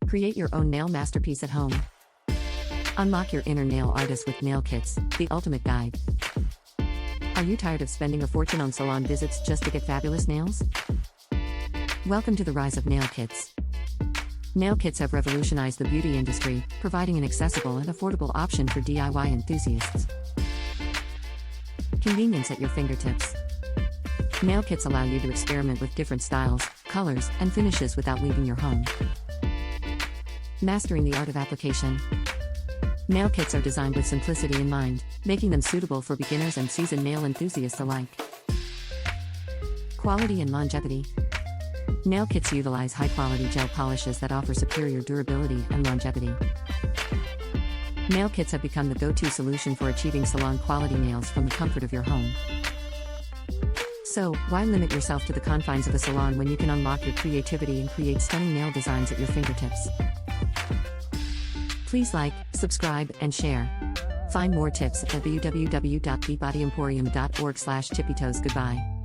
Create your own nail masterpiece at home. Unlock your inner nail artist with nail kits, the ultimate guide. Are you tired of spending a fortune on salon visits just to get fabulous nails? Welcome to the rise of nail kits. Nail kits have revolutionized the beauty industry, providing an accessible and affordable option for DIY enthusiasts. Convenience at your fingertips. Nail kits allow you to experiment with different styles, colors, and finishes without leaving your home. Mastering the art of application. Nail kits are designed with simplicity in mind, making them suitable for beginners and seasoned nail enthusiasts alike. Quality and longevity. Nail kits utilize high-quality gel polishes that offer superior durability and longevity. Nail kits have become the go-to solution for achieving salon-quality nails from the comfort of your home. So, why limit yourself to the confines of a salon when you can unlock your creativity and create stunning nail designs at your fingertips? Please like, subscribe, and share. Find more tips at www.beebodyemporium.org/tippytoes. Goodbye.